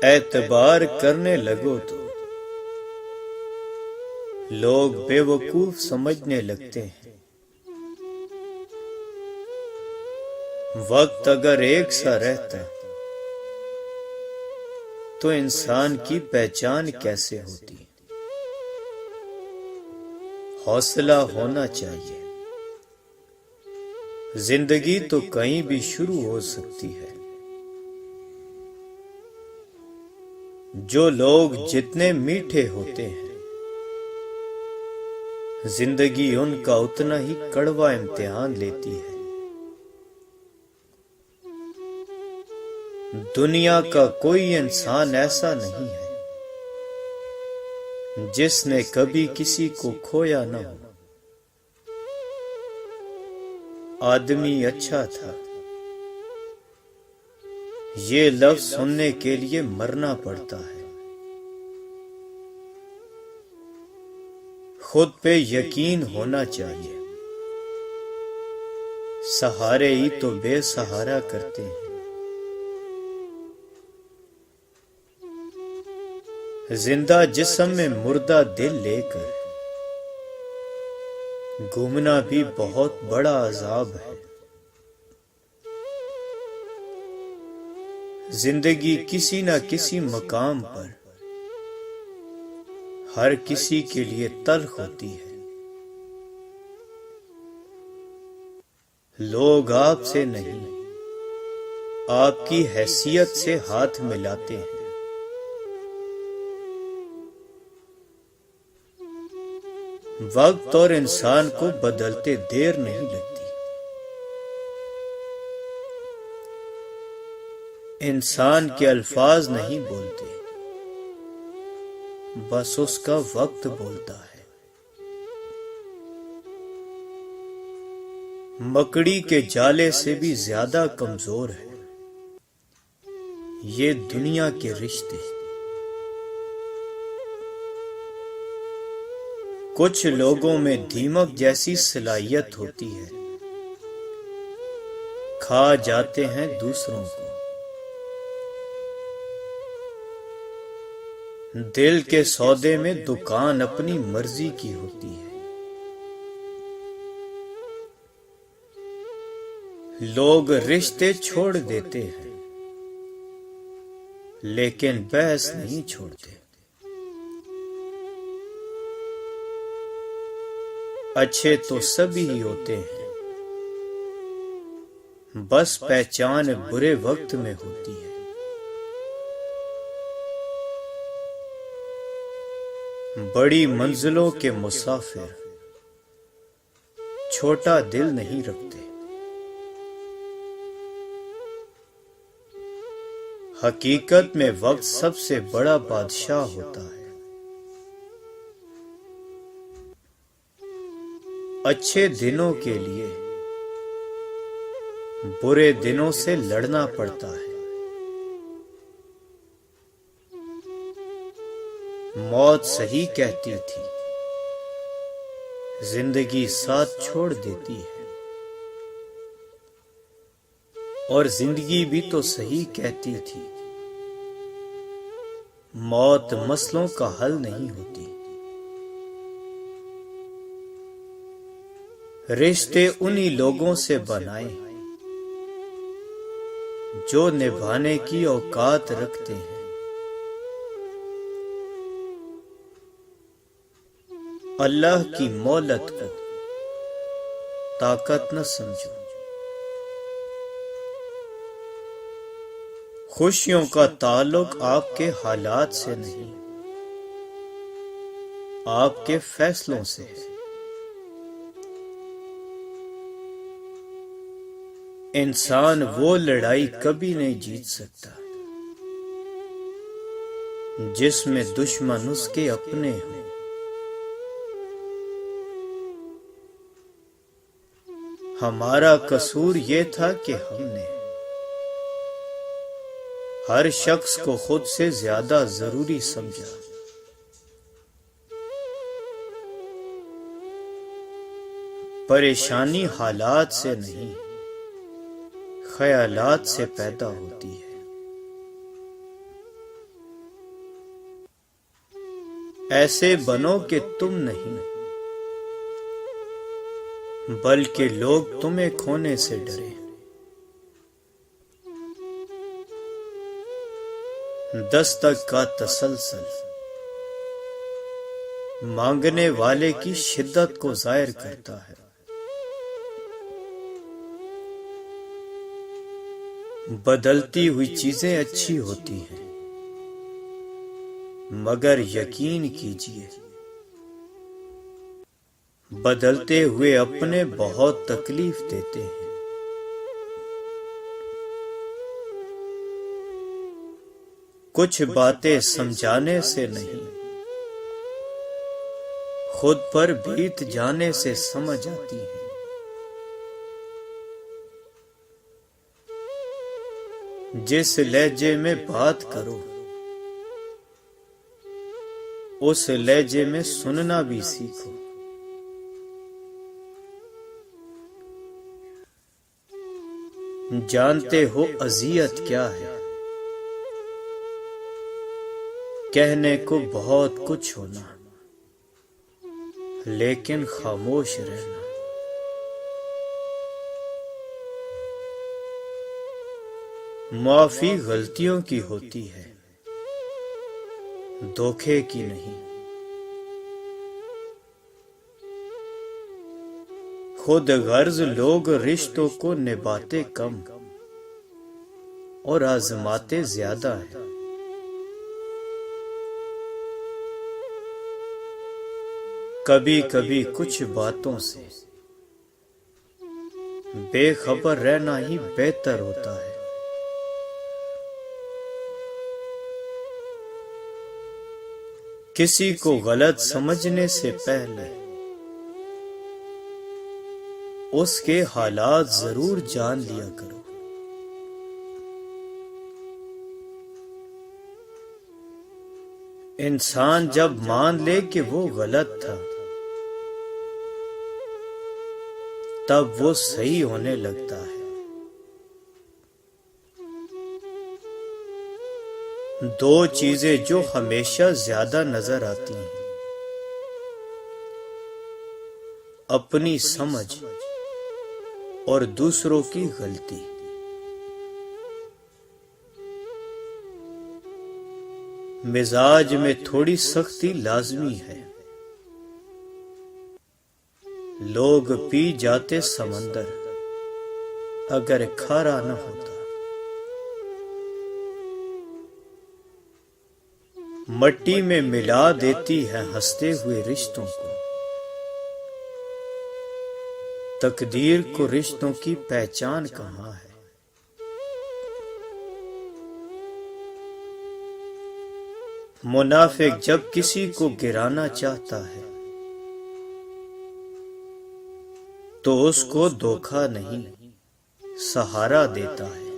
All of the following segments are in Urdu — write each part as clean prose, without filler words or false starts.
اعتبار کرنے لگو تو لوگ بے وقوف سمجھنے لگتے ہیں۔ وقت اگر ایک سا رہتا تو انسان کی پہچان کیسے ہوتی؟ حوصلہ ہونا چاہیے۔ زندگی تو کہیں بھی شروع ہو سکتی ہے۔ جو لوگ جتنے میٹھے ہوتے ہیں زندگی ان کا اتنا ہی کڑوا امتحان لیتی ہے۔ دنیا کا کوئی انسان ایسا نہیں ہے جس نے کبھی کسی کو کھویا نہ ہو۔ آدمی اچھا تھا یہ لفظ سننے کے لیے مرنا پڑتا ہے۔ خود پہ یقین ہونا چاہیے۔ سہارے ہی تو بے سہارا کرتے ہیں۔ زندہ جسم میں مردہ دل لے کر گھومنا بھی بہت بڑا عذاب ہے۔ زندگی کسی نہ کسی مقام پر ہر کسی کے لیے تلخ ہوتی ہے۔ لوگ آپ سے نہیں آپ کی حیثیت سے ہاتھ ملاتے ہیں۔ وقت اور انسان کو بدلتے دیر نہیں لگتی۔ انسان کے الفاظ نہیں بولتے، بس اس کا وقت بولتا ہے۔ مکڑی کے جالے سے بھی زیادہ کمزور ہے یہ دنیا کے رشتے۔ کچھ لوگوں میں دیمک جیسی صلاحیت ہوتی ہے، کھا جاتے ہیں دوسروں کو۔ دل کے سودے میں دکان اپنی مرضی کی ہوتی ہے۔ لوگ رشتے چھوڑ دیتے ہیں لیکن بحث نہیں چھوڑتے۔ اچھے تو سبھی ہی ہوتے ہیں، بس پہچان برے وقت میں ہوتی ہے۔ بڑی منزلوں کے مسافر چھوٹا دل نہیں رکھتے۔ حقیقت میں وقت سب سے بڑا بادشاہ ہوتا ہے۔ اچھے دنوں کے لیے برے دنوں سے لڑنا پڑتا ہے۔ موت صحیح کہتی تھی، زندگی ساتھ چھوڑ دیتی ہے، اور زندگی بھی تو صحیح کہتی تھی، موت مسئلوں کا حل نہیں ہوتی۔ رشتے انہی لوگوں سے بنائے جو نبھانے کی اوقات رکھتے ہیں۔ اللہ کی مہلت کو طاقت نہ سمجھو۔ خوشیوں کا تعلق آپ کے حالات سے نہیں، آپ کے فیصلوں سے ہے۔ انسان وہ لڑائی کبھی نہیں جیت سکتا جس میں دشمن اس کے اپنے ہوں۔ ہمارا قصور یہ تھا کہ ہم نے ہر شخص کو خود سے زیادہ ضروری سمجھا۔ پریشانی حالات سے نہیں، خیالات سے پیدا ہوتی ہے۔ ایسے بنو کہ تم نہیں، بلکہ لوگ تمہیں کھونے سے ڈرے۔ دستک کا تسلسل مانگنے والے کی شدت کو ظاہر کرتا ہے۔ بدلتی ہوئی چیزیں اچھی ہوتی ہیں، مگر یقین کیجیے بدلتے ہوئے اپنے بہت تکلیف دیتے ہیں۔ کچھ باتیں سمجھانے سے نہیں، خود پر بیت جانے سے سمجھ آتی ہیں۔ جس لہجے میں بات کرو اس لہجے میں سننا بھی سیکھو۔ جانتے ہو اذیت کیا ہے؟ کہنے کو بہت کچھ ہونا، لیکن خاموش رہنا۔ معافی غلطیوں کی ہوتی ہے، دھوکے کی نہیں۔ خود غرض لوگ رشتوں کو نبھاتے کم اور آزماتے زیادہ ہیں۔ کبھی کبھی کچھ باتوں سے بے خبر رہنا ہی بہتر ہوتا ہے۔ کسی کو غلط سمجھنے سے پہلے اس کے حالات ضرور جان لیا کرو۔ انسان جب مان لے کہ وہ غلط تھا، تب وہ صحیح ہونے لگتا ہے۔ دو چیزیں جو ہمیشہ زیادہ نظر آتی ہیں، اپنی سمجھ اور دوسروں کی غلطی۔ مزاج میں تھوڑی سختی لازمی ہے، لوگ پی جاتے سمندر اگر کھارا نہ ہوتا۔ مٹی میں ملا دیتی ہے ہنستے ہوئے رشتوں کو، تقدیر کو رشتوں کی پہچان کہاں ہے؟ منافق جب کسی کو گرانا چاہتا ہے تو اس کو دھوکہ نہیں، سہارا دیتا ہے۔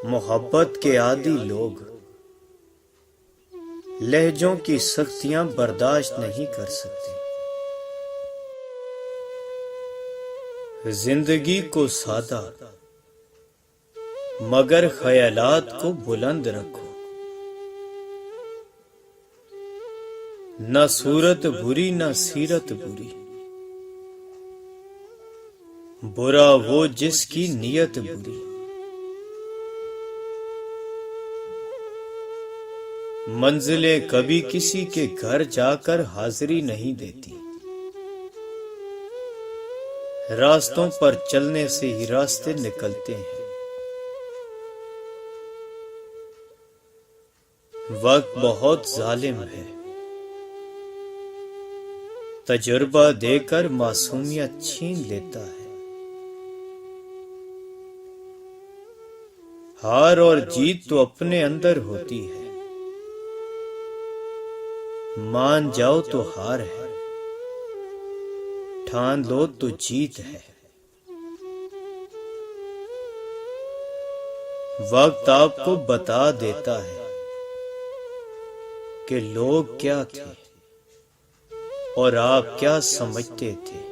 محبت کے عادی لوگ لہجوں کی سختیاں برداشت نہیں کر سکتے۔ زندگی کو سادہ مگر خیالات کو بلند رکھو۔ نہ صورت بری نہ سیرت بری، برا وہ جس کی نیت بری۔ منزلیں کبھی کسی کے گھر جا کر حاضری نہیں دیتی، راستوں پر چلنے سے ہی راستے نکلتے ہیں۔ وقت بہت ظالم ہے، تجربہ دے کر معصومیت چھین لیتا ہے۔ ہار اور جیت تو اپنے اندر ہوتی ہے، مان جاؤ تو ہار ہے، ٹھان لو تو جیت ہے۔ وقت آپ کو بتا دیتا ہے کہ لوگ کیا تھے اور آپ کیا سمجھتے تھے۔